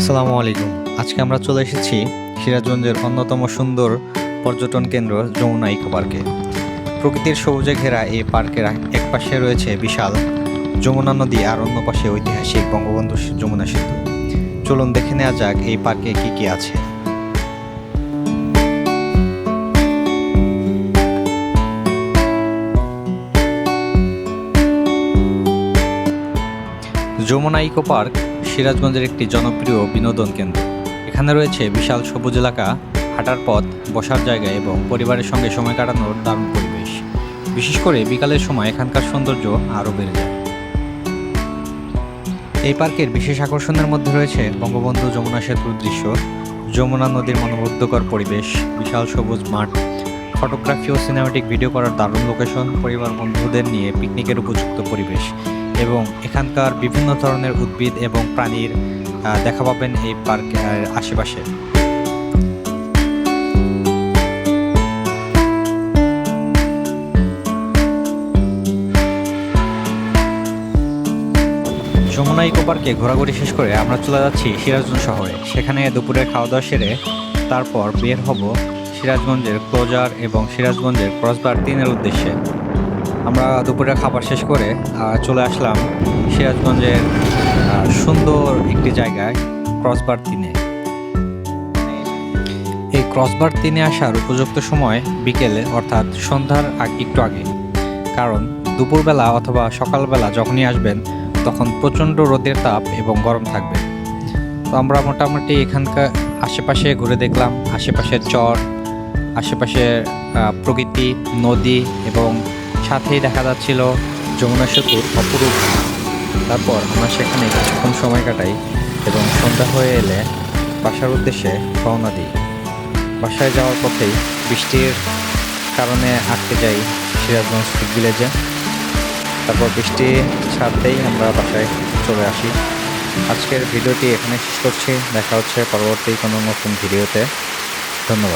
আসসালামু আলাইকুম। আজকে আমরা চলে এসেছি সিরাজগঞ্জের অন্যতম সুন্দর পর্যটন কেন্দ্র যমুনা ইকো পার্কে। প্রকৃতির সবুজে ঘেরা এই পার্কের এক পাশে রয়েছে বিশাল যমুনা নদী আর অন্য পাশে ঐতিহাসিক বঙ্গবন্ধু যমুনা সেতু। চলুন দেখে নেওয়া যাক এই পার্কে কি কি আছে। যমুনা ইকো পার্ক সিরাজগঞ্জের একটি জনপ্রিয় বিনোদন কেন্দ্র। এখানে রয়েছে বিশাল সবুজ এলাকা, হাঁটার পথ, বসার জায়গা এবং পরিবারের সঙ্গে সময় কাটানোর দারুণ পরিবেশ। বিশেষ করে বিকালের সময় এখানকার সৌন্দর্য আরও বেড়ে যায়। এই পার্কের বিশেষ আকর্ষণের মধ্যে রয়েছে বঙ্গবন্ধু যমুনা সেতুর দৃশ্য, যমুনা নদীর মনোমুগ্ধকর পরিবেশ, বিশাল সবুজ মাঠ, ফটোগ্রাফি ও সিনেমাটিক ভিডিও করার দারুণ লোকেশন, পরিবার বন্ধুদের নিয়ে পিকনিকের উপযুক্ত পরিবেশ এবং এখানকার বিভিন্ন ধরনের উদ্ভিদ এবং প্রাণীর দেখা পাবেন এই পার্কের আশেপাশে। যমুনা ইকো পার্কে ঘোরাঘুরি শেষ করে আমরা চলে যাচ্ছি সিরাজগঞ্জ শহরে। সেখানে দুপুরের খাওয়া দাওয়া সেরে তারপর বের হব সিরাজগঞ্জের ক্লোজার এবং সিরাজগঞ্জের ক্রসবার 3-এর উদ্দেশ্যে। আমরা দুপুরে খাবার শেষ করে চলে আসলাম সিরাজগঞ্জের সুন্দর একটি জায়গায় ক্রসবার 3-এ। এই ক্রসবার 3-এ আসার উপযুক্ত সময় বিকেলে, অর্থাৎ সন্ধ্যার একটু আগে, কারণ দুপুরবেলা অথবা সকালবেলা যখনই আসবেন তখন প্রচণ্ড রোদের তাপ এবং গরম থাকবে। তো আমরা মোটামুটি এখানকার আশেপাশে ঘুরে দেখলাম, আশেপাশের চর, আশেপাশের প্রকৃতি, নদী এবং সাথেই দেখা যাচ্ছিল যমুনা সেতুর অপরূপ। তারপর আমরা সেখানে কিছুক্ষণ সময় কাটাই এবং সন্ধ্যা হয়ে এলে বাসার উদ্দেশ্যে রওনা দিই। বাসায় যাওয়ার পথেই বৃষ্টির কারণে আটকে যাই সিরাজগঞ্জ ফুড ভিলেজে। তারপর বৃষ্টি ছাড়তেই আমরা বাসায় চলে আসি। আজকের ভিডিওটি এখানে শেষ করছি। দেখা হচ্ছে পরবর্তী কোনো নতুন ভিডিওতে। ধন্যবাদ।